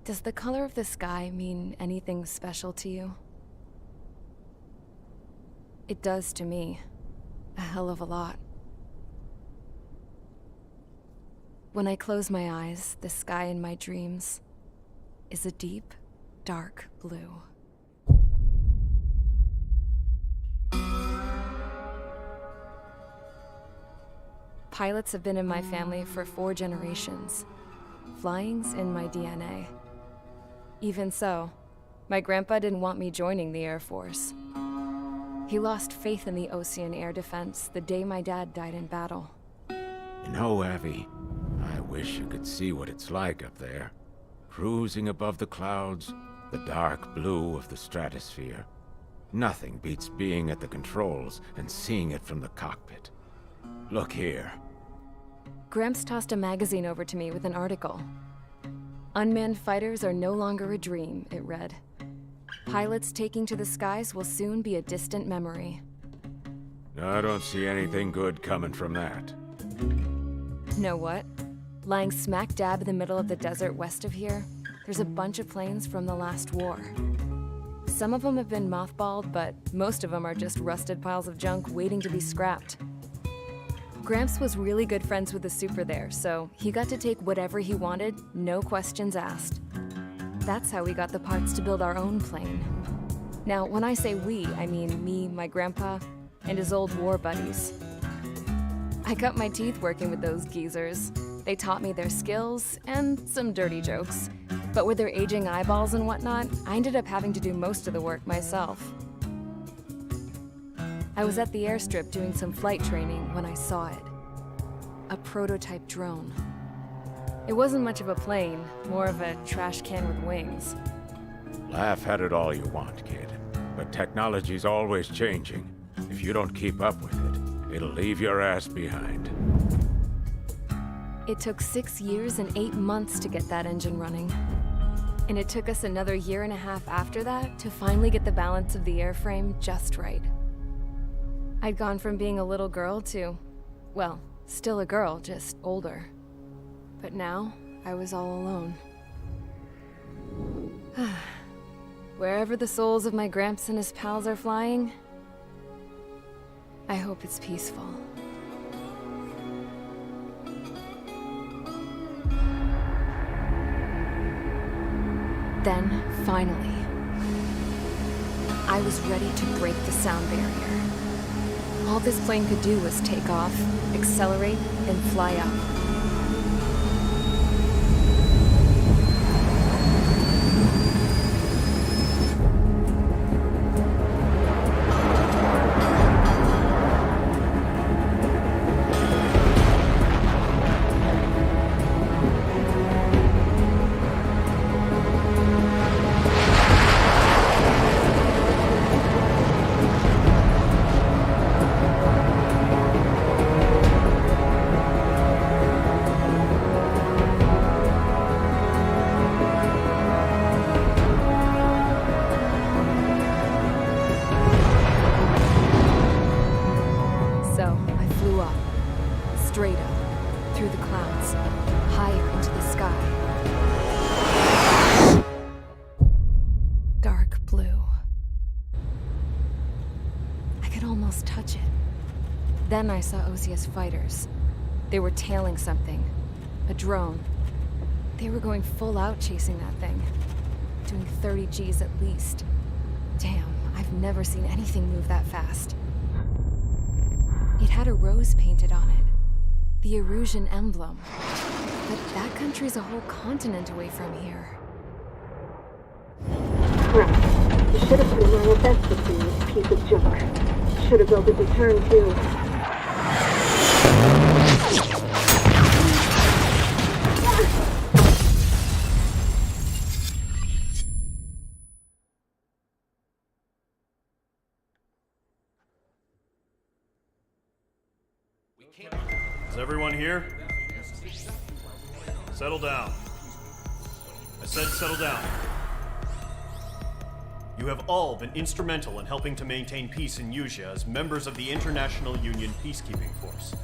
Does the color of the sky mean anything special to you? It does to me. A hell of a lot. When I close my eyes, the sky in my dreams is a deep, dark blue. Pilots have been in my family for 4 generations. Flying's in my DNA. Even so, my grandpa didn't want me joining the Air Force. He lost faith in the Ocean Air Defense the day my dad died in battle. You know, Abby, I wish you could see what it's like up there. Cruising above the clouds, the dark blue of the stratosphere. Nothing beats being at the controls and seeing it from the cockpit. Look here. Gramps tossed a magazine over to me with an article. Unmanned fighters are no longer a dream, it read. Pilots taking to the skies will soon be a distant memory. I don't see anything good coming from that. Know what? Lying smack dab in the middle of the desert west of here, there's a bunch of planes from the last war. Some of them have been mothballed, but most of them are just rusted piles of junk waiting to be scrapped. Gramps was really good friends with the super there, so he got to take whatever he wanted, no questions asked. That's how we got the parts to build our own plane. Now, when I say we, I mean me, my grandpa, and his old war buddies. I cut my teeth working with those geezers. They taught me their skills, and some dirty jokes. But with their aging eyeballs and whatnot, I ended up having to do most of the work myself. I was at the airstrip doing some flight training when I saw it. A prototype drone. It wasn't much of a plane, more of a trash can with wings. Laugh at it all you want, kid. But technology's always changing. If you don't keep up with it, it'll leave your ass behind. It took 6 years and 8 months to get that engine running. And it took us another 1.5 years after that to finally get the balance of the airframe just right. I'd gone from being a little girl to, well, still a girl, just older. But now, I was all alone. Wherever the souls of my Gramps and his pals are flying, I hope it's peaceful. Then, finally, I was ready to break the sound barrier. All this plane could do was take off, accelerate, and fly up. Straight up, through the clouds, higher into the sky. Dark blue. I could almost touch it. Then I saw Osia's fighters. They were tailing something. A drone. They were going full out chasing that thing. Doing 30 Gs at least. Damn, I've never seen anything move that fast. It had a rose painted on it. The Erusian emblem. But that country's a whole continent away from here. Right. You should have put in my best with this piece of junk. Should have built a deterrent too. Is everyone here? Settle down. I said settle down. You have all been instrumental in helping to maintain peace in Usea as members of the International Union Peacekeeping Force.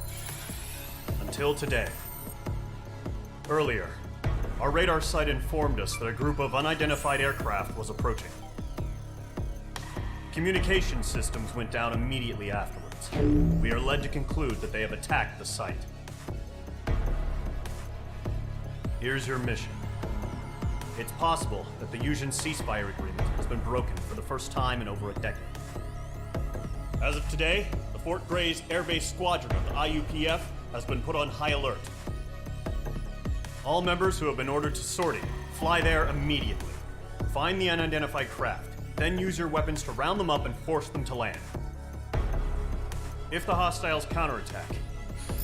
Until today. Earlier, Our radar site informed us that a group of unidentified aircraft was approaching. Communication systems went down immediately afterwards. We are led to conclude that they have attacked the site. Here's your mission. It's possible that the Yuuzhan ceasefire agreement has been broken for the first time in over a decade. As of today, the Fort Gray's Airbase Squadron of the IUPF has been put on high alert. All members who have been ordered to sortie, fly there immediately. Find the unidentified craft, then use your weapons to round them up and force them to land. If the hostiles counterattack,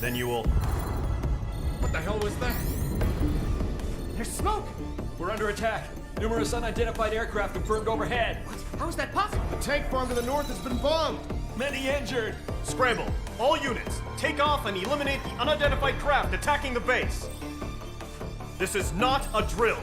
then you will... What the hell was that? There's smoke! We're under attack. Numerous unidentified aircraft confirmed overhead. What? How is that possible? The tank farm to the north has been bombed! Many injured. Scramble! All units, take off and eliminate the unidentified craft attacking the base! This is not a drill!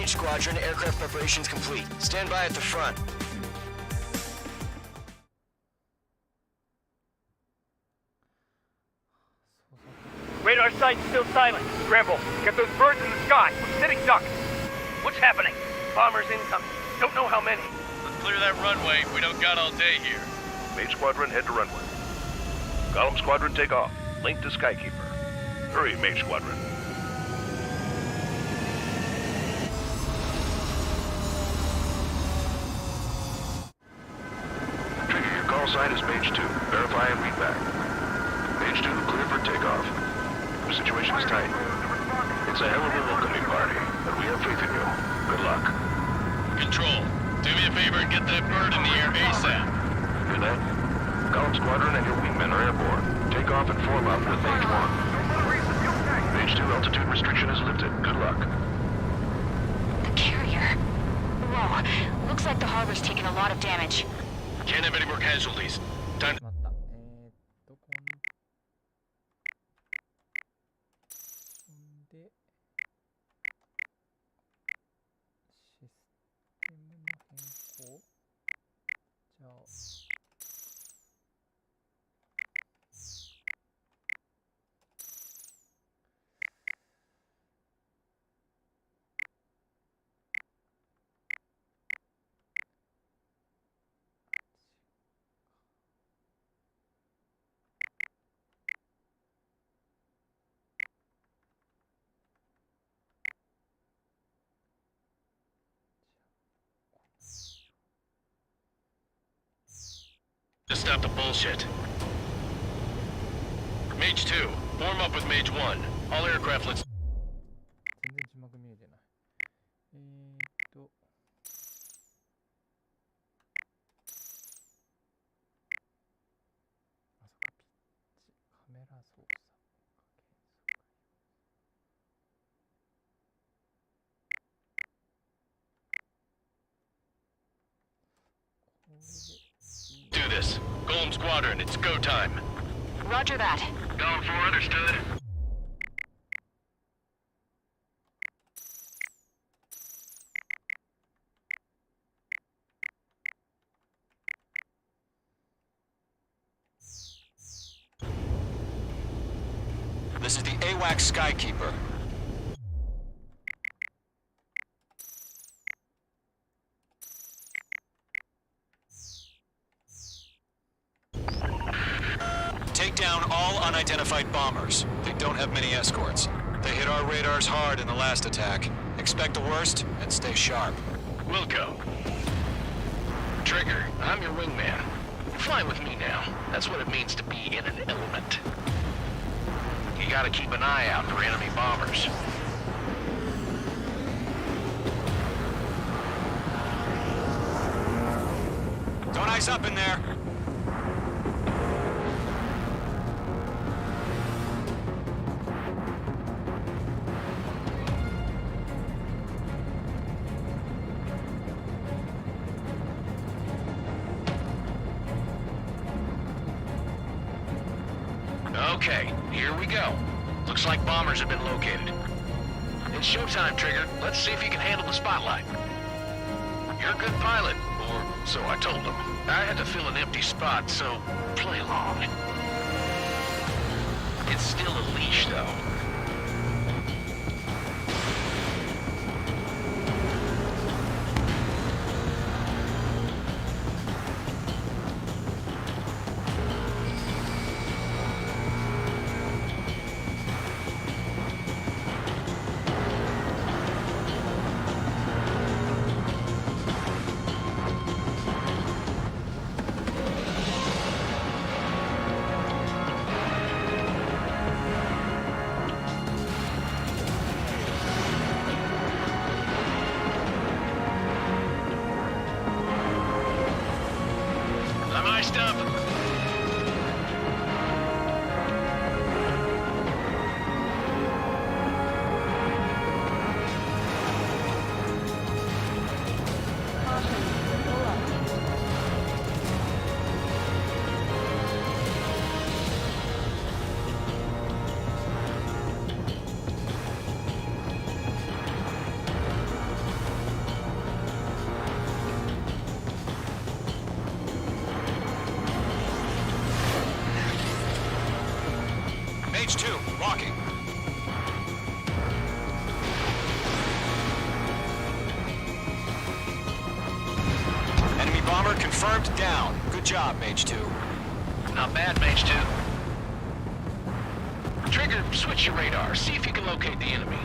Mage Squadron, aircraft preparations complete. Stand by at the front. Radar site's still silent. Scramble. Get those birds in the sky. We're sitting ducks. What's happening? Bombers incoming. Don't know how many. Let's clear that runway. We don't got all day here. Mage Squadron, head to runway. Column Squadron, take off. Link to Skykeeper. Hurry, Mage Squadron. Trigger, your call sign is Mage 2. Verify and read back. Mage 2, clear for takeoff. The situation is tight. It's a hell of a welcoming party, but we have faith in you. Good luck. Control, do me a favor and get that bird in the air ASAP. Hear that? Column Squadron and your wingmen are airborne. Take off and form up with Mage 1. Mage 2, altitude restriction is lifted. Good luck. The carrier. Whoa. Looks like the harbor's taken a lot of damage. Can't have any more casualties. Time to... でシステムの変更じゃあJust stop the bullshit. Mage 2, form up with Mage 1. All aircraft, let's... 全然字幕見えてない。あ、そっか、ピッチ、カメラ操作。Do this. Golem Squadron, it's go time. Roger that. Golem 4, understood. This is the AWAC Skykeeper. Take down all unidentified bombers. They don't have many escorts. They hit our radars hard in the last attack. Expect the worst and stay sharp. We'll go. Trigger, I'm your wingman. Fly with me now. That's what it means to be in an element. You gotta keep an eye out for enemy bombers. Don't ice up in there. Okay, here we go. Looks like bombers have been located. It's showtime, Trigger. Let's see if you can handle the spotlight. You're a good pilot, or so I told him. I had to fill an empty spot, so play along. It's still a leash, though. Mage 2, walking. Enemy bomber confirmed down. Good job, Mage 2. Not bad, Mage 2. Trigger, switch your radar. See if you can locate the enemy.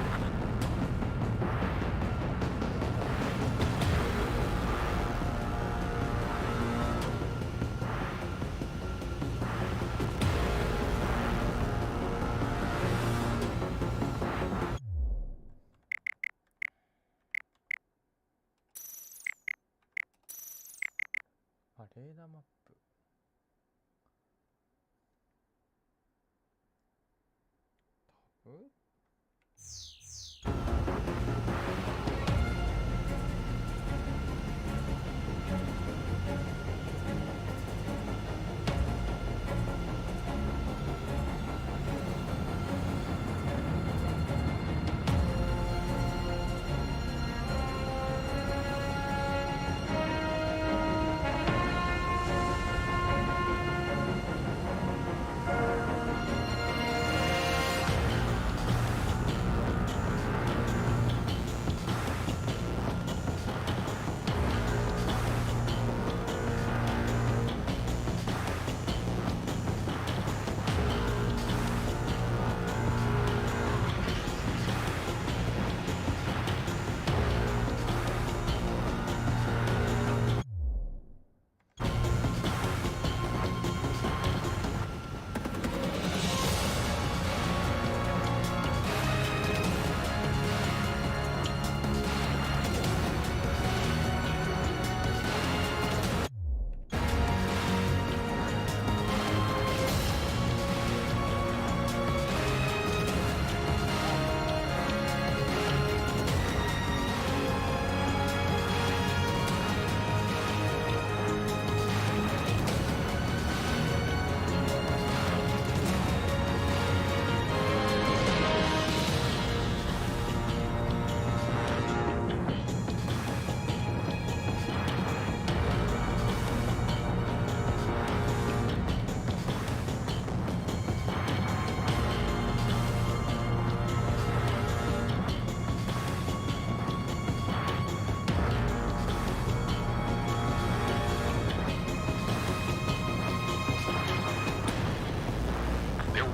あ、レーダーマップ。タブ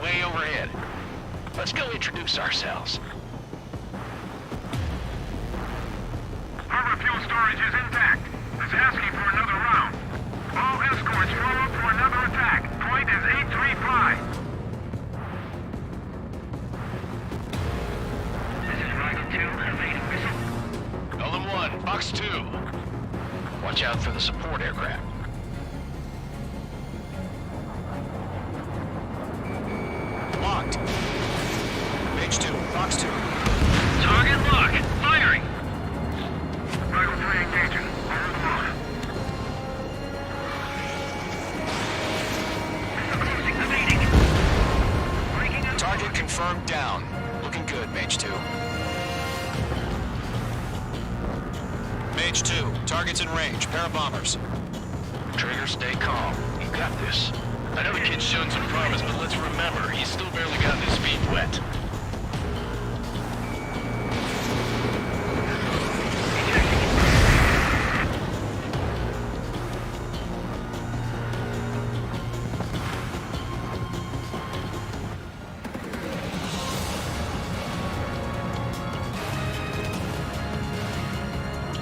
Way overhead. Let's go introduce ourselves. Harbor fuel storage is intact. It's asking for another round. All escorts roll up for another attack. Point is 835. This is Rider 2, evading missile. LM1, Box 2. Watch out for the support aircraft. Locked. Mage 2, Box 2. Target lock. Firing. Rider 3 engaging. Fire them on. Target confirmed down. Looking good, Mage 2. Mage 2, target's in range. Pair of bombers. Trigger, stay calm. You got this. I know the kid's shown some promise, but let's remember, he's still barely gotten his feet wet.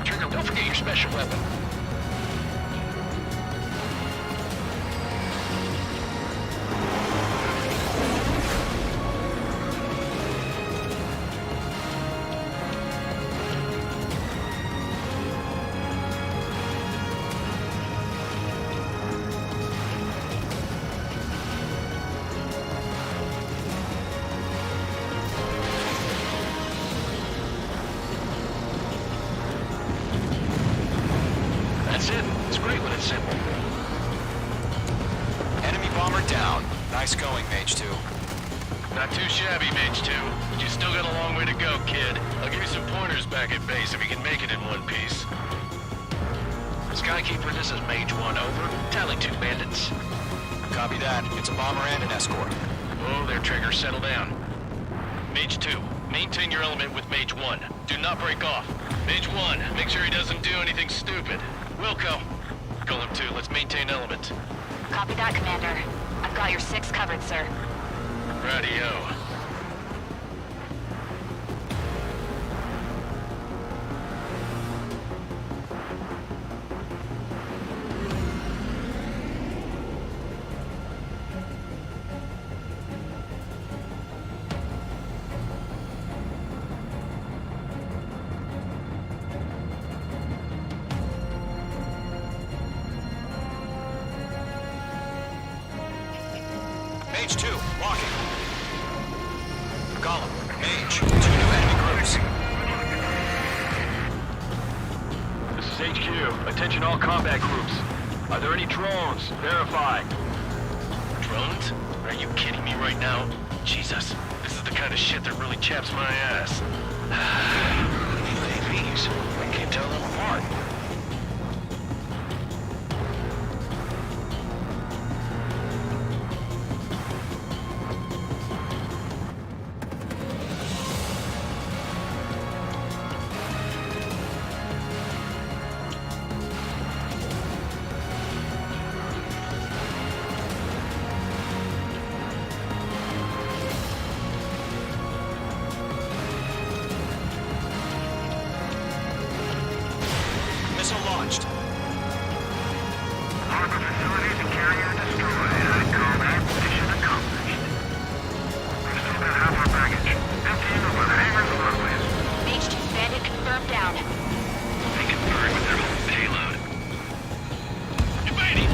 Trigger, don't forget your special weapon. That's it. It's great when it's simple. Enemy bomber down. Nice going, Mage 2. Not too shabby, Mage 2. But you still got a long way to go, kid. I'll give you some pointers back at base if you can make it in one piece. Skykeeper, this is Mage 1, over. Tally 2 bandits. Copy that. It's a bomber and an escort. Whoa there, Trigger. Settle down. Mage 2, maintain your element with Mage 1. Do not break off. Mage 1, make sure he doesn't do anything stupid. Wilco. Golem 2, let's maintain element. Copy that, Commander. I've got your 6 covered, sir. Radio. Mage 2, walking. Golem, Mage, 2 new enemy groups. This is HQ. Attention all combat groups. Are there any drones? Verify. Drones? Are you kidding me right now? Jesus, this is the kind of shit that really chaps my ass. UAVs. I can't tell them apart. Missile launched. Harbor facilities and carrier destroyed. Combat mission accomplished. We've still got half our baggage. Emptying over hangars and runways. Mage 2 bandit confirmed down. They conferred with their whole payload. Debating!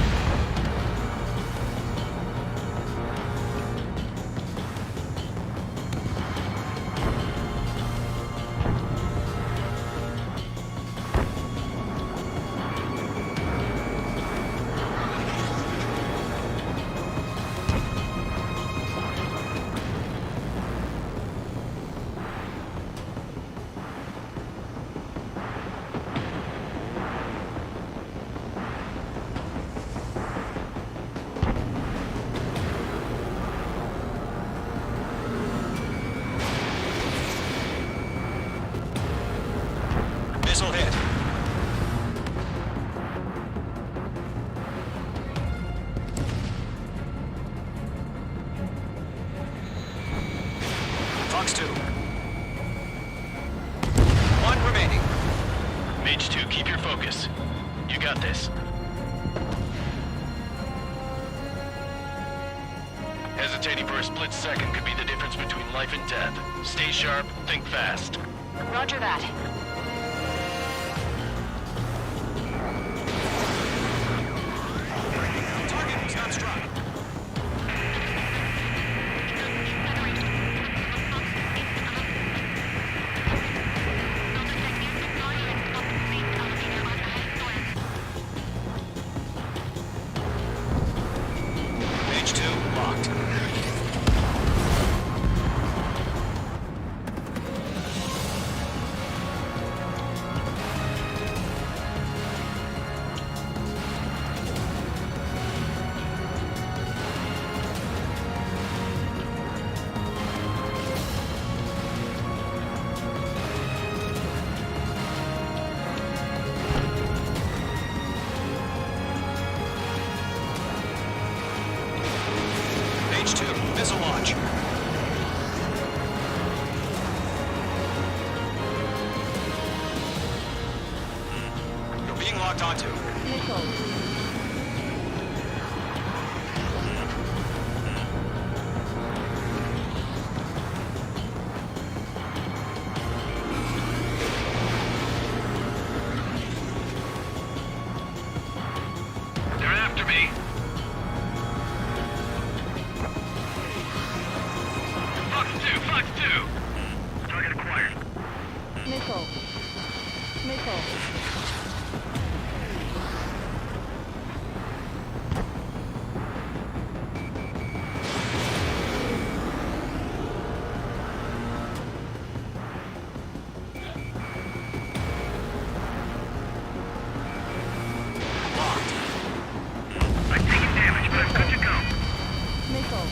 Missile hit. Fox 2. 1 remaining. Mage 2, keep your focus. You got this. Hesitating for a split second could be the difference between life and death. Stay sharp, think fast. Roger that. Target was not struck. Mage 2 locked. Mage 2, missile launch. You're being locked onto. They're after me. Fox 2. Target acquired. Missile. Missile. I'm taking damage, but I'm good to go. Missile.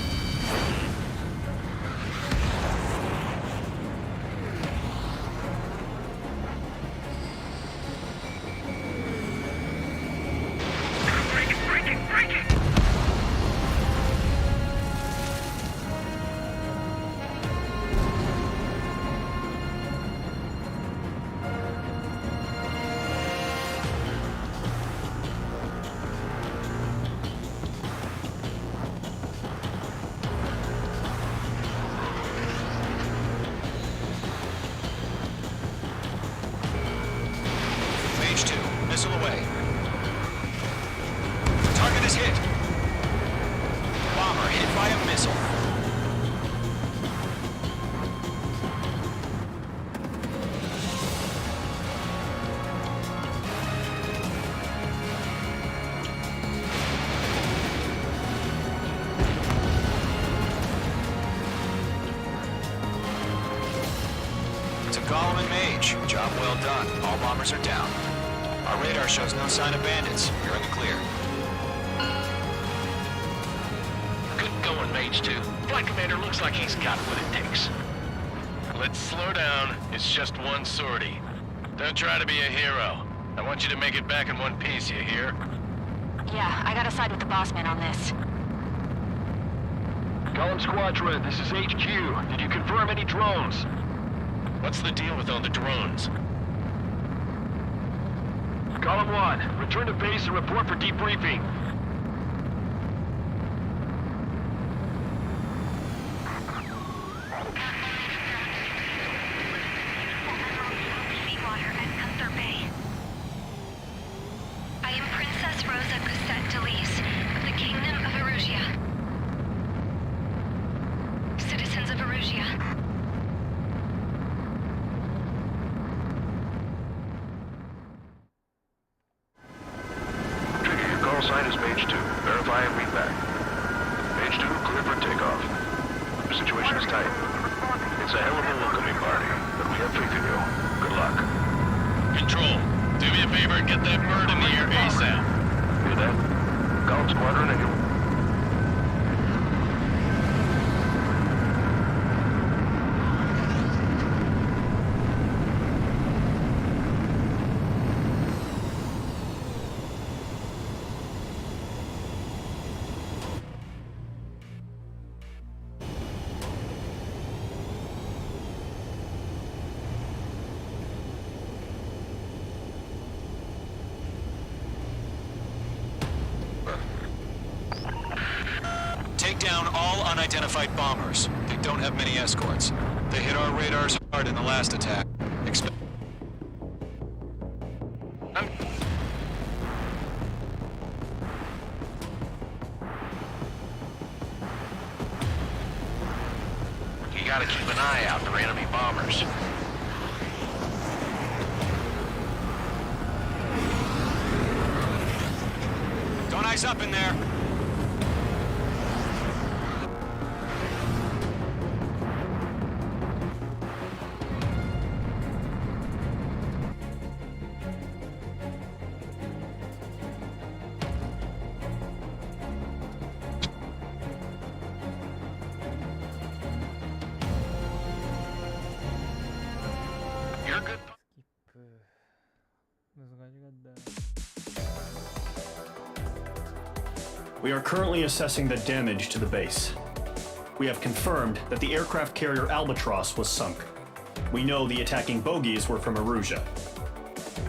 To Gollum and Mage, job well done. All bombers are down. Our radar shows no sign of bandits. You're in the clear. Good going, Mage 2. Flight Commander looks like he's got what it takes. Let's slow down. It's just one sortie. Don't try to be a hero. I want you to make it back in one piece, you hear? Yeah, I gotta side with the boss man on this. Column Squadron, this is HQ. Did you confirm any drones? What's the deal with all the drones? Column 1, return to base and report for debriefing. I am Princess Rosa Cosette Delise of the Kingdom of Erusia. Citizens of Erusia. Trigger, your call sign is Mage 2. Verify and read back. Mage 2, clear for takeoff. The situation is tight. It's a hell of a welcoming party, but we have faith in you. Good luck. Control, do me a favor and get that bird in the air ASAP. Hear that? Column Squadron and you... Take down all unidentified bombers. They don't have many escorts. They hit our radars hard in the last attack. You gotta keep an eye out for enemy bombers. Don't eyes up in there. You're good. 스키프.難しかった. We are currently assessing the damage to the base. We have confirmed that the aircraft carrier Albatross was sunk. We know the attacking bogies were from Erusia.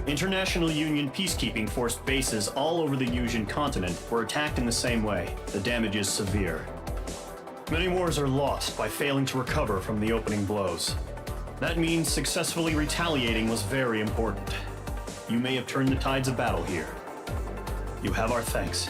International Union peacekeeping force bases all over the Yusian continent were attacked in the same way. The damage is severe. Many wars are lost by failing to recover from the opening blows. That means successfully retaliating was very important. You may have turned the tides of battle here. You have our thanks.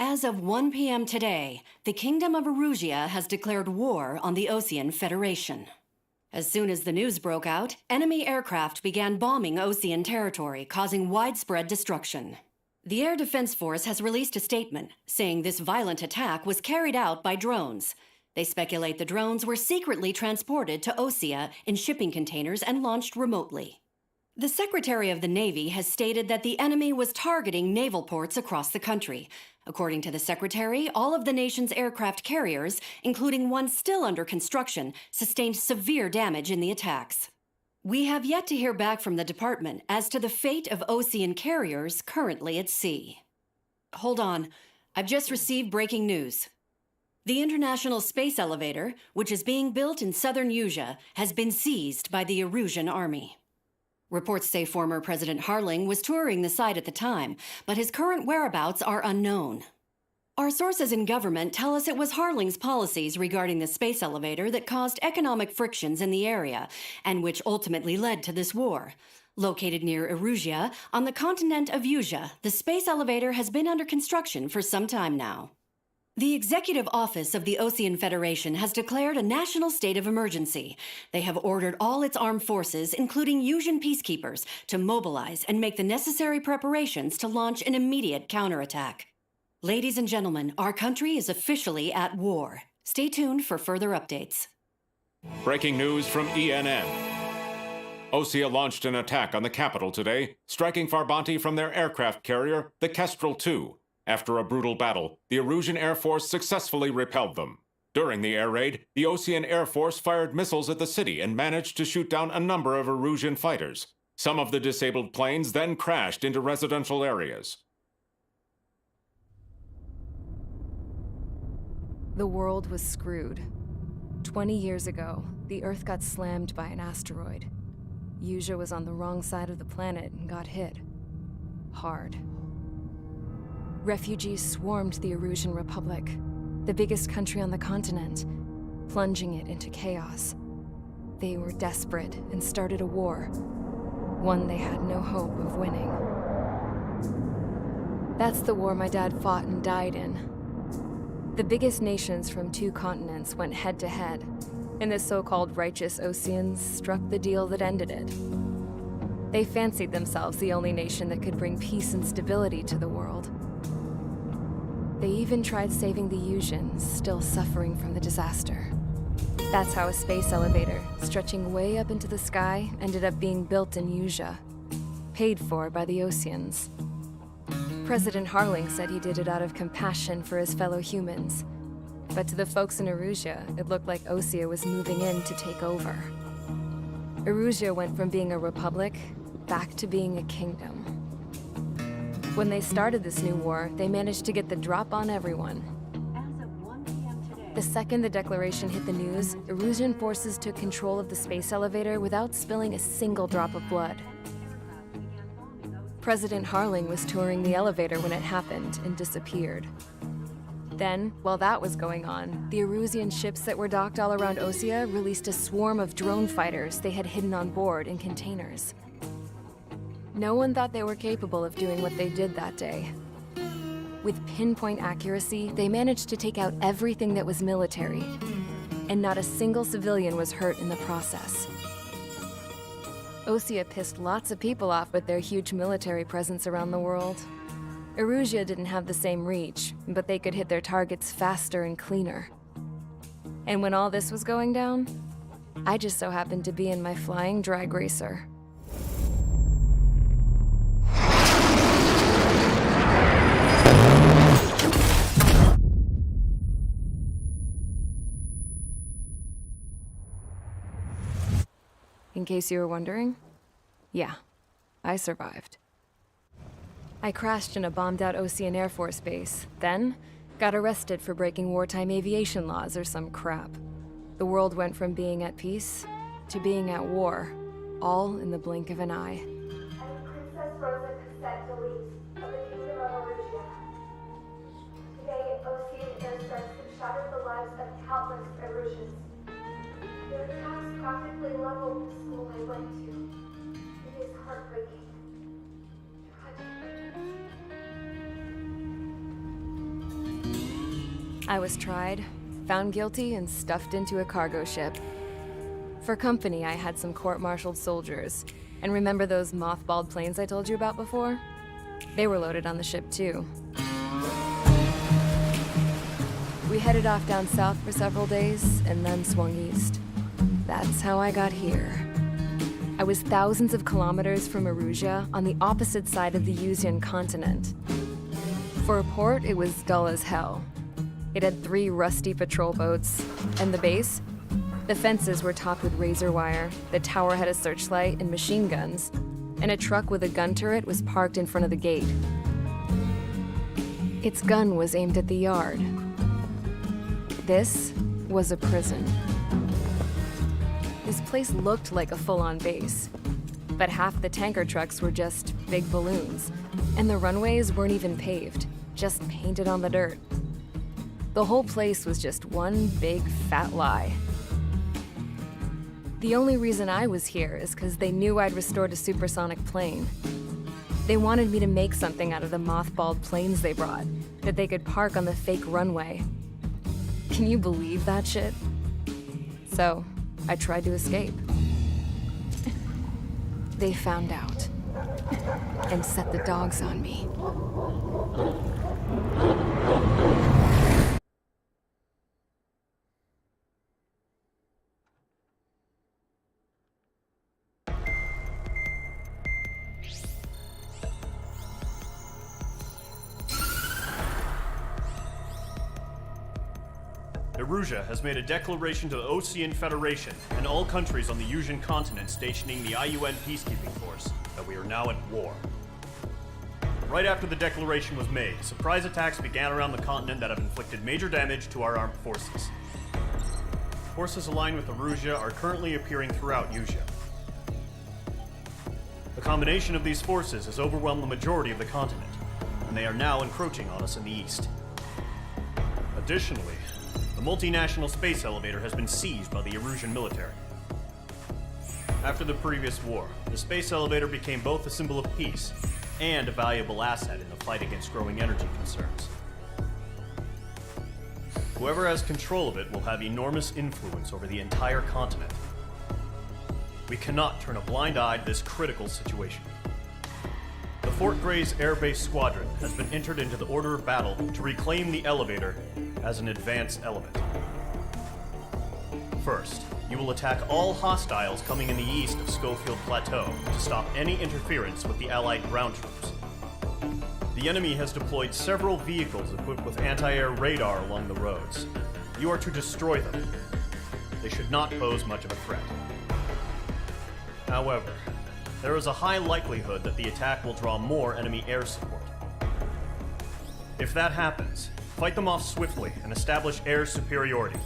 As of 1 p.m. today, the Kingdom of Erusia has declared war on the Osean Federation. As soon as the news broke out, enemy aircraft began bombing Osean territory, causing widespread destruction. The Air Defense Force has released a statement saying this violent attack was carried out by drones. They speculate the drones were secretly transported to Osea in shipping containers and launched remotely. The Secretary of the Navy has stated that the enemy was targeting naval ports across the country. According to the Secretary, all of the nation's aircraft carriers, including one still under construction, sustained severe damage in the attacks. We have yet to hear back from the department as to the fate of Osean carriers currently at sea. Hold on. I've just received breaking news. The International Space Elevator, which is being built in southern Usia, has been seized by the Erusian army. Reports say former President Harling was touring the site at the time, but his current whereabouts are unknown. Our sources in government tell us it was Harling's policies regarding the space elevator that caused economic frictions in the area, and which ultimately led to this war. Located near Erusia, on the continent of Usia, the space elevator has been under construction for some time now. The Executive Office of the Osean Federation has declared a national state of emergency. They have ordered all its armed forces, including Usian peacekeepers, to mobilize and make the necessary preparations to launch an immediate counterattack. Ladies and gentlemen, our country is officially at war. Stay tuned for further updates. Breaking news from ENN. Osea launched an attack on the capital today, striking Farbanti from their aircraft carrier, the Kestrel II. After a brutal battle, the Erusian Air Force successfully repelled them. During the air raid, the Osean Air Force fired missiles at the city and managed to shoot down a number of Erusian fighters. Some of the disabled planes then crashed into residential areas. The world was screwed. 20 years ago, the Earth got slammed by an asteroid. Usia was on the wrong side of the planet and got hit. Hard. Refugees swarmed the Erusian Republic, the biggest country on the continent, plunging it into chaos. They were desperate and started a war, one they had no hope of winning. That's the war my dad fought and died in. The biggest nations from 2 continents went head-to-head, and the so-called righteous Oseans struck the deal that ended it. They fancied themselves the only nation that could bring peace and stability to the world. They even tried saving the Usians, still suffering from the disaster. That's how a space elevator, stretching way up into the sky, ended up being built in Usia, paid for by the Oseans. President Harling said he did it out of compassion for his fellow humans. But to the folks in Erusia, it looked like Osea was moving in to take over. Erusia went from being a republic back to being a kingdom. When they started this new war, they managed to get the drop on everyone. The second the declaration hit the news, Erusian forces took control of the space elevator without spilling a single drop of blood. President Harling was touring the elevator when it happened and disappeared. Then, while that was going on, the Erusian ships that were docked all around Osea released a swarm of drone fighters they had hidden on board in containers. No one thought they were capable of doing what they did that day. With pinpoint accuracy, they managed to take out everything that was military, and not a single civilian was hurt in the process. Osea pissed lots of people off with their huge military presence around the world. Erusia didn't have the same reach, but they could hit their targets faster and cleaner. And when all this was going down, I just so happened to be in my flying drag racer. In case you were wondering, yeah, I survived. I crashed in a bombed-out Osean Air Force base, then got arrested for breaking wartime aviation laws or some crap. The world went from being at peace to being at war, all in the blink of an eye. Princess Rosa Cassette Delete of the Kingdom of Erusia. Today, Osean airstrikes have shattered the lives of countless Erusians. Their attacks practically leveled the school I went to. It is heartbreaking. Tragic. I was tried, found guilty, and stuffed into a cargo ship. For company, I had some court-martialed soldiers. And remember those mothballed planes I told you about before? They were loaded on the ship, too. We headed off down south for several days, and then swung east. That's how I got here. I was thousands of kilometers from Erusia, on the opposite side of the Yuzian continent. For a port, it was dull as hell. It had 3 rusty patrol boats, and the base? The fences were topped with razor wire, the tower had a searchlight and machine guns, and a truck with a gun turret was parked in front of the gate. Its gun was aimed at the yard. This was a prison. This place looked like a full-on base, but half the tanker trucks were just big balloons, and the runways weren't even paved, just painted on the dirt. The whole place was just one big fat lie. The only reason I was here is because they knew I'd restored a supersonic plane. They wanted me to make something out of the mothballed planes they brought, that they could park on the fake runway. Can you believe that shit? So, I tried to escape. They found out, and set the dogs on me. Erusia has made a declaration to the Ocean Federation and all countries on the Yuzian continent stationing the IUN peacekeeping force that we are now at war. Right after the declaration was made, surprise attacks began around the continent that have inflicted major damage to our armed forces. Forces aligned with Erusia are currently appearing throughout Yusia. The combination of these forces has overwhelmed the majority of the continent, and they are now encroaching on us in the east. Additionally, the multinational space elevator has been seized by the Erusian military. After the previous war, the space elevator became both a symbol of peace and a valuable asset in the fight against growing energy concerns. Whoever has control of it will have enormous influence over the entire continent. We cannot turn a blind eye to this critical situation. The Fort Gray's Air Base Squadron has been entered into the order of battle to reclaim the elevator as an advance element. First, you will attack all hostiles coming in the east of Schofield Plateau to stop any interference with the Allied ground troops. The enemy has deployed several vehicles equipped with anti-air radar along the roads. You are to destroy them. They should not pose much of a threat. However, there is a high likelihood that the attack will draw more enemy air support. If that happens, fight them off swiftly and establish air superiority.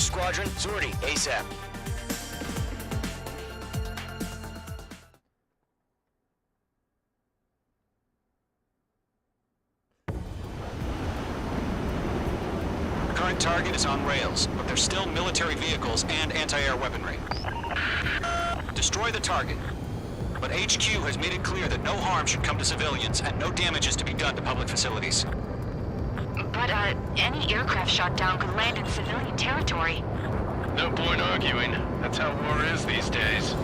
squadron, sortie, ASAP. Current target is on rails, but there's still military vehicles and anti-air weaponry. Destroy the target. But HQ has made it clear that no harm should come to civilians and no damage is to be done to public facilities. But, any aircraft shot down could land in civilian territory. No point arguing. That's how war is these days.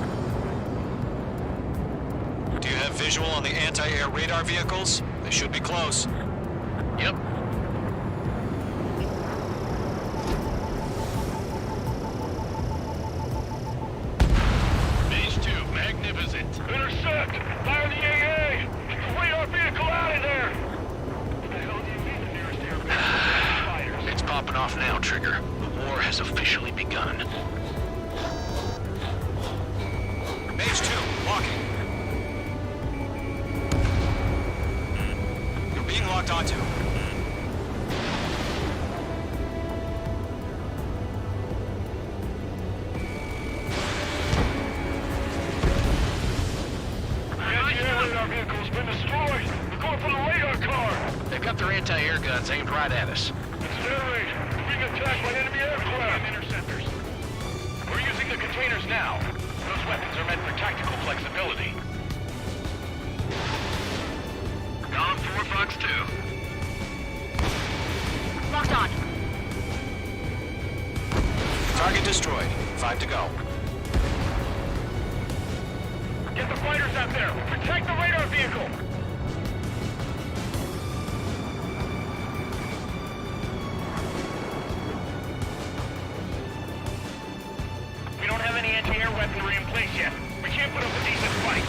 Do you have visual on the anti-air radar vehicles? They should be close. Yep. Mage 2, magnificent. Intercept! Fire the AA! Get the radar vehicle out of there! What the hell do you mean the nearest aircraft fires? It's popping off now, Trigger. The war has officially begun. Mage 2, walking. You're being locked onto. Anti-air radar vehicle's been destroyed! We're going for the radar car! They've got their anti-air guns aimed right at us. It's air raid! We're being attacked by enemy aircraft! Interceptors. We're using the containers now. Those weapons are meant for tactical flexibility. Gone 4 Fox 2. Locked on. Target destroyed. 5 to go. Get the fighters out there! Protect the radar vehicle! We don't have any anti-air weaponry in place yet. We can't put up a decent fight.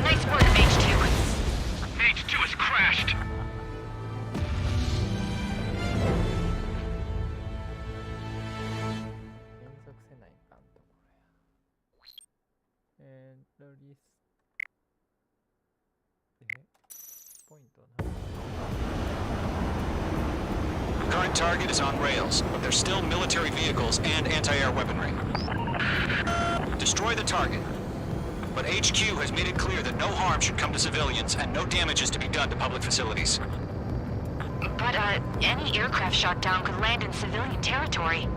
Nice work, Mage 2. Mage 2 has crashed. 連続せないかんところや。リスポイントな。 Current target is on rails, but there's still military vehicles and anti-air weaponry. Destroy the target. But HQ has made it clear that no harm should come to civilians and no damage is to be done to public facilities. But, any aircraft shot down could land in civilian territory.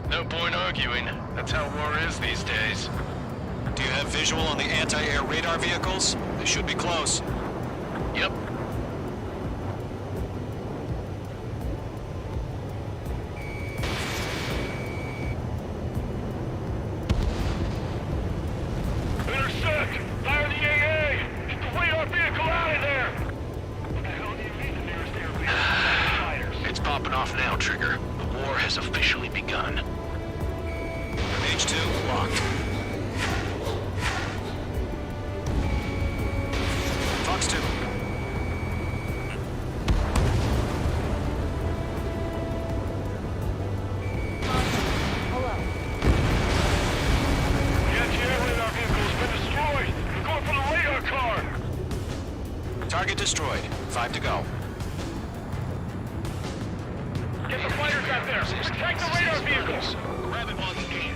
No point arguing. That's how war is these days. Do you have visual on the anti-air radar vehicles? They should be close. Yep. Intercept! Fire the AA! Get the radar vehicle out of there! What the hell do you mean the nearest air vehicle fires? It's popping off now, Trigger. The war has officially begun. Mage 2, locked. Fox 2. The anti-air radar vehicle's been destroyed! We're going for the radar car! Target destroyed. 5 to go. Get the fighters out there! Protect the radar vehicles! Grab it while you can.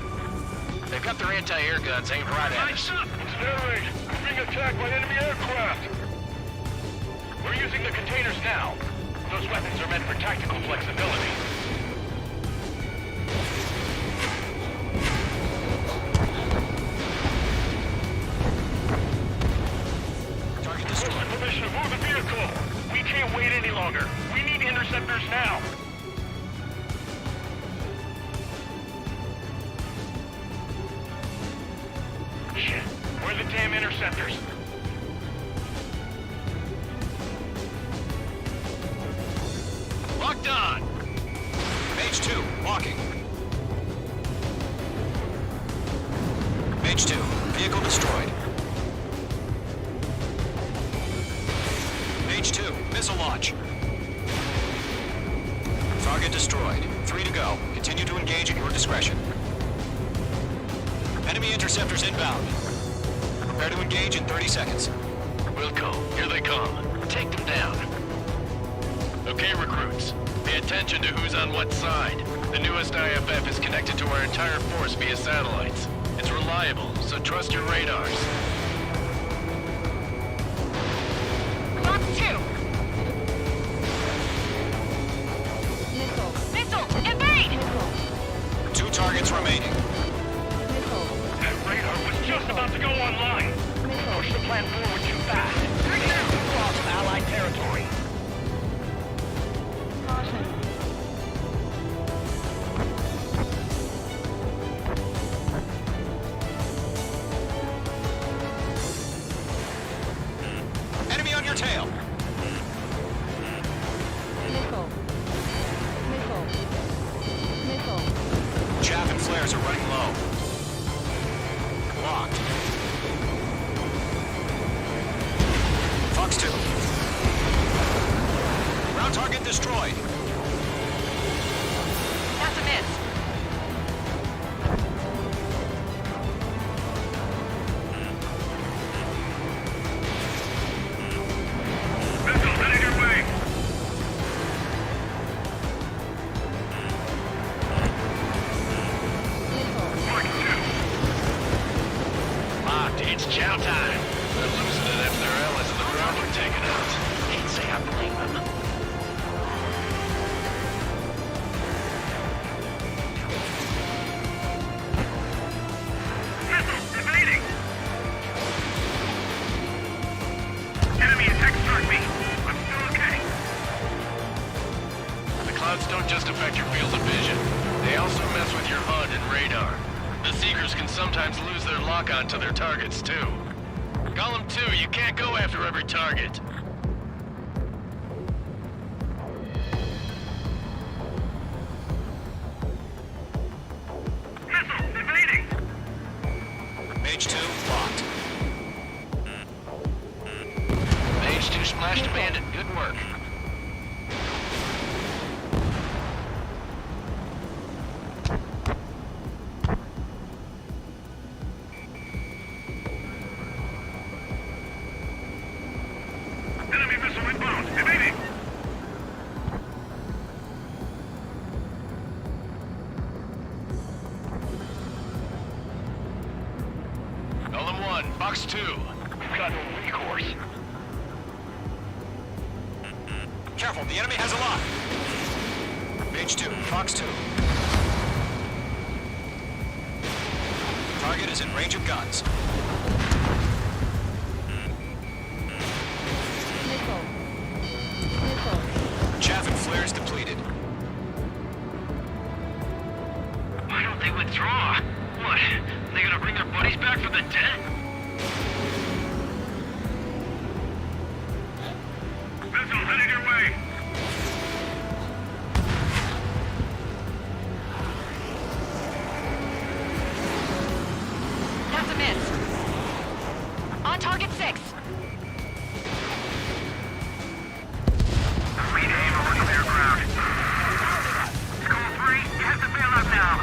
They've got their anti-air guns aimed right at us. It's air raid! We're being attacked by enemy aircraft! We're using the containers now. Those weapons are meant for tactical flexibility. Target Where's destroyed. the permission to move the vehicle? We can't wait any longer. We need interceptors now. Shit. Where are the damn interceptors? Locked on. Mage 2, walking. Mage 2, vehicle destroyed. Mage 2, missile launch. Target destroyed. 3 to go. Continue to engage at your discretion. Enemy interceptors inbound. Prepare to engage in 30 seconds. Wilco, here they come. Take them down. Okay, recruits. Pay attention to who's on what side. The newest IFF is connected to our entire force via satellites. It's reliable, so trust your radars. Box 2! Missile! Invade! 2 targets remaining. That radar was just about to go online. Push the plan forward too fast. Right now, cross Allied territory. Enemy on your tail. Chaff and flares are running low. Locked. Fox 2. Ground target destroyed. That's a miss. Missile headed your way. Locked, it's chow time. They're losing to them, their allies, and the ground are taken out. Can't say I blame them. Missile evading. Enemy attack struck me. I'm still okay. The clouds don't just affect your field of vision. They also mess with your HUD and radar. The Seekers can sometimes lose their lock-on to their targets, too. Column 2, you can't go after every target. Missile evading. Mage 2 locked. Mage 2 splashed a bandit. Good work. Enemy missile inbound. Evading. Column 1, Box 2. We've got no recourse. Careful, the enemy has a lock. Mage 2, Fox 2. Target is in range of guns. Chaff and flares depleted. Why don't they withdraw? What? They gonna bring their buddies back from the dead? Missile headed your way. That's a miss. On target 6. Read aim over clear ground. School 3, you have to bail out now.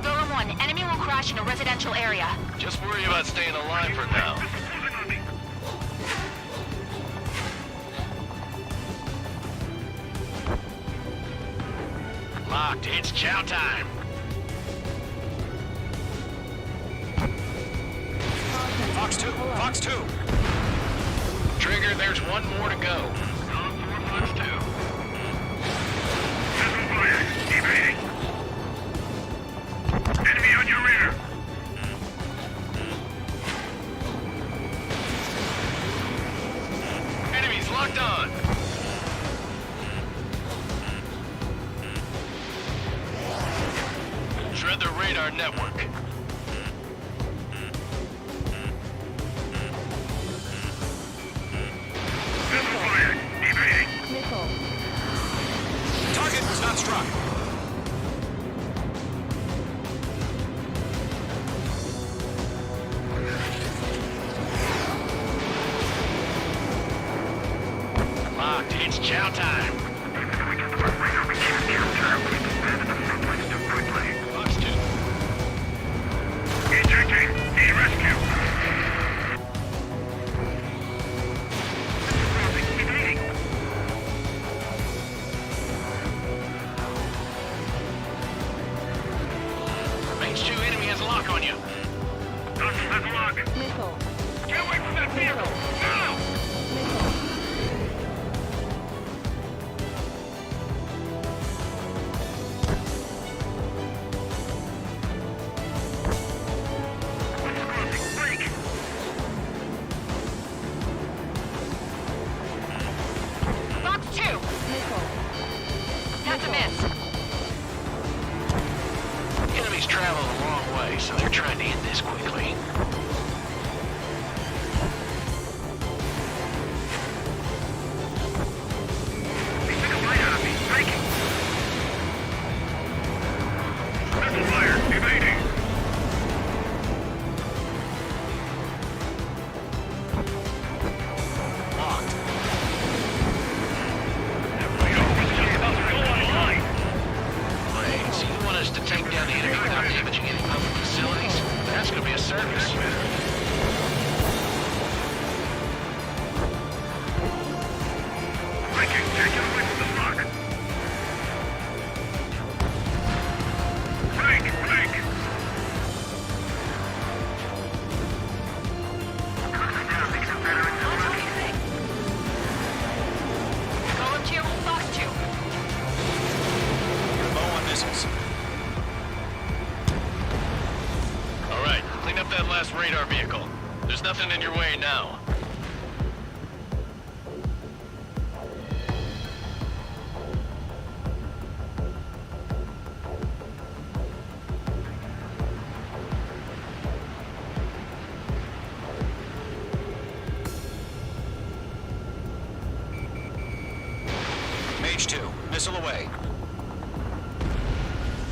Golem 1, enemy will crash in a residential area. Just worry about staying alive for now. Missile closing on me. Locked, it's chow time. Fox 2, Fox 2. Trigger, there's one more to go. Column 4, Fox 2. Missile fired. Evading. Enemy on your rear. Enemies locked on. Shred the radar network. Missile fired. Evading. Target was not struck. Locked, it's chow time. If we get the radar, we can't capture. We can bend the front lines too quickly. Fox 2. Ejecting. Need rescue. Evading. Get away from that vehicle! Now! Box 2! That's a miss. Enemies travel a long way, so they're trying to end this quickly. Radar vehicle. There's nothing in your way now. Mage 2, missile away.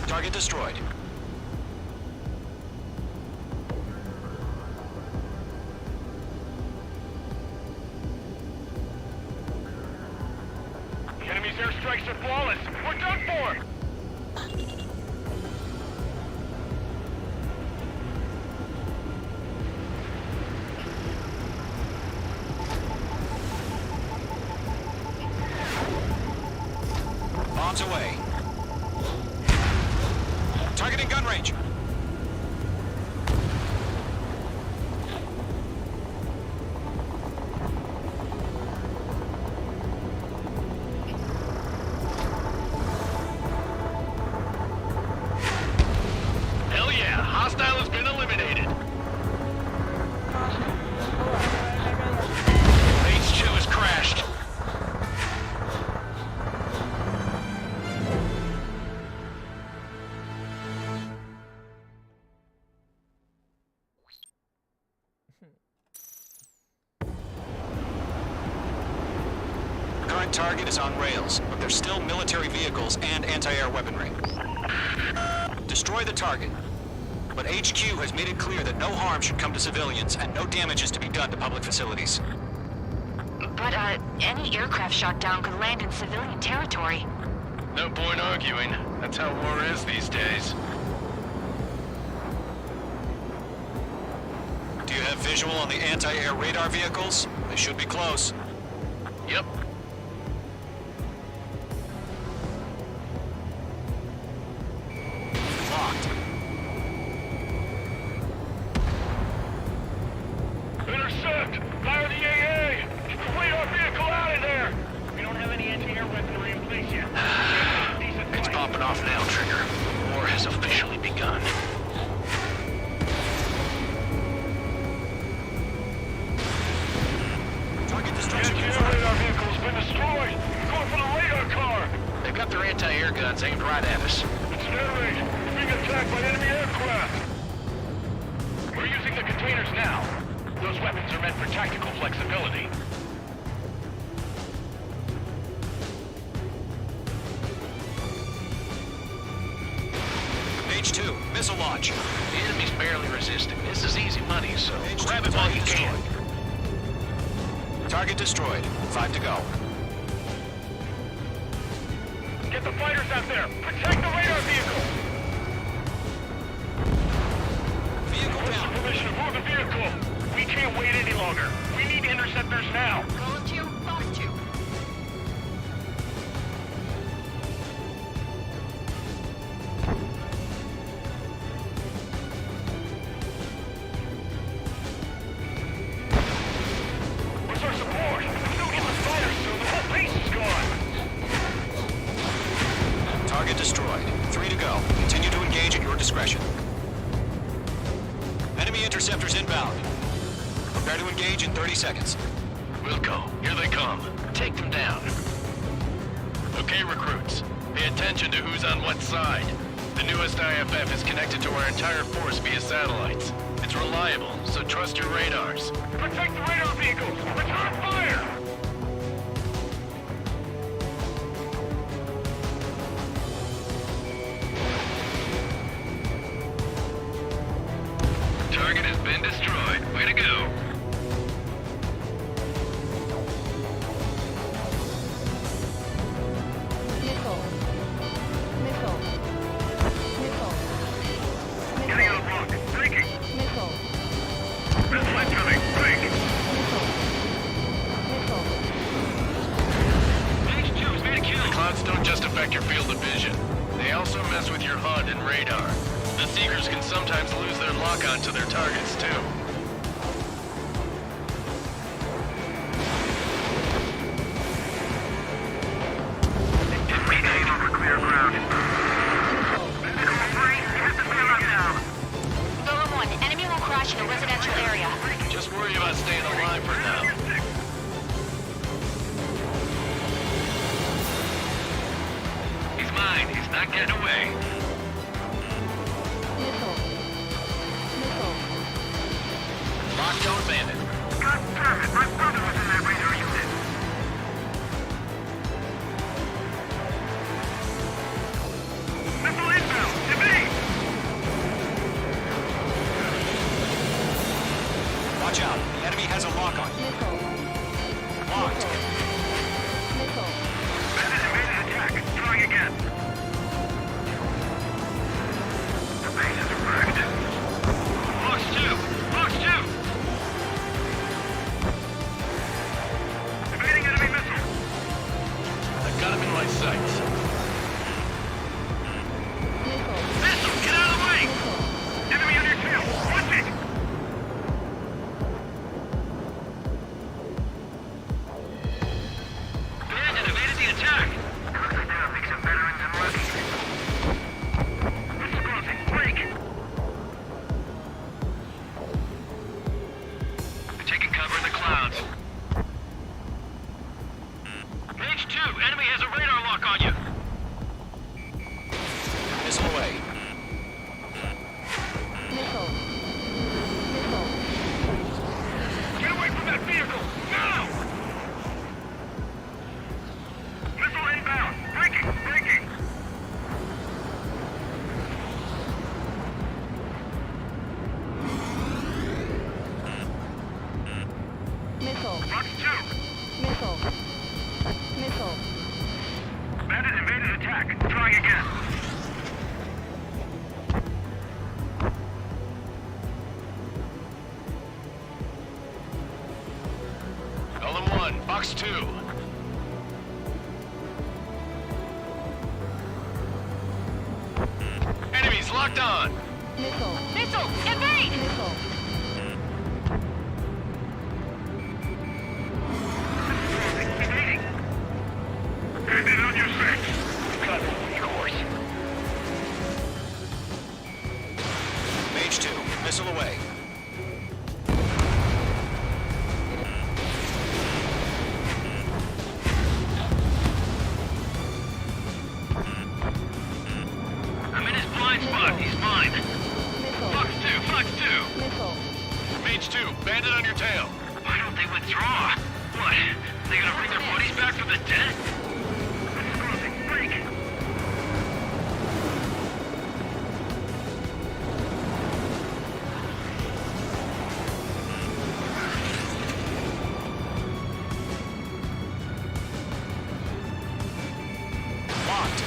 Target destroyed. Airstrikes are flawless. We're done for! Bombs away. Targeting gun range. Hostile has been eliminated. H2 has crashed. Current target is on rails, but there's still military vehicles and anti-air weaponry. Destroy the target. But HQ has made it clear that no harm should come to civilians and no damage is to be done to public facilities. But, any aircraft shot down could land in civilian territory. No point arguing. That's how war is these days. Do you have visual on the anti-air radar vehicles? They should be close. Yep. Locked. Intercept! Fire the AA! Get the radar vehicle out of there! We don't have any anti-air weaponry in place yet. It's popping off now, Trigger. War has officially begun. Target The destruction. anti-air radar vehicle's been destroyed! Going for the radar car! They've got their anti-air guns aimed right at us. It's narrate! Being attacked by enemy aircraft! We're using the containers now. Those weapons are meant for tactical flexibility. H2, missile launch. The enemy's barely resisting. This is easy money, so grab it while you can. Target destroyed. 5 to go. Get the fighters out there! Protect the radar vehicle! Vehicle down. Permission to move the vehicle! We can't wait any longer. We need interceptors now. Go to box 2. target destroyed. 3 to go. Continue to engage at your discretion. Enemy interceptors inbound. Prepare to engage in 30 seconds. Wilco, here they come. Take them down. Okay, recruits. Pay attention to who's on what side. The newest IFF is connected to our entire force via satellites. It's reliable, so trust your radars. Protect the radar vehicles! Return fire! Target has been destroyed. Way to go. Nickel. Nickel. Nickel. Getting out of block. Breaking. Nickel. Missile incoming. Break. Nickel. Nickel. H2 has made a kill. The clouds don't just affect your field of vision. They also mess with your HUD and radar. The Seekers can sometimes lose their lock-on to their targets, too. Engage over clear ground. Golem 1, enemy will crash in a residential area. Just worry about staying alive for now. He's mine. He's not getting away. Nickel. Nickel. Lockdown bandit. God damn it! My brother was in that radar unit. Missile inbound. Evade! Watch out. Enemy has a lock on you. Nickel. Locked. Nickel. Bandit evaded attack. Trying again. The base is wrecked. Fox 2! Fox 2! Evading enemy missile. I've got him in my sights. Nickel. Missile, get out of the way! Enemy on your tail. Watch it! Bandit evaded the attack! Looks like that'll make some veterans unlucky. It's closing. Break! Taking cover in the clouds. H2, enemy has a radar lock on you! Missile away. Nickel. Nickel. Get away from that vehicle! Now! Missile inbound! Breaking! Breaking! Nickel. Fox 2! Nickel. Nickel. Bandit invaded attack. Trying again. Golem 1, Fox 2. Enemies locked on! Nickel. Missile, evade! Nickel. Evading. Bandit on your six. Cut. Course. Mage 2, missile away. I'm in his blind spot. He's mine. Nickel. Fox 2, Fox 2. Nickel. Mage 2, bandit on your tail. Why don't they withdraw? What? They gonna bring their buddies back from the dead? It's closing. Break. Locked.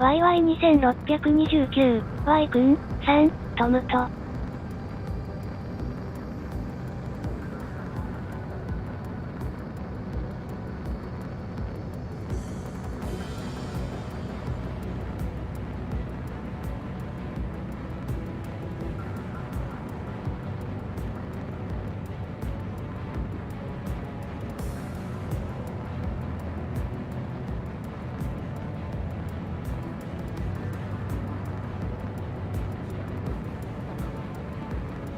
YY2629、Y 君、3、トムと。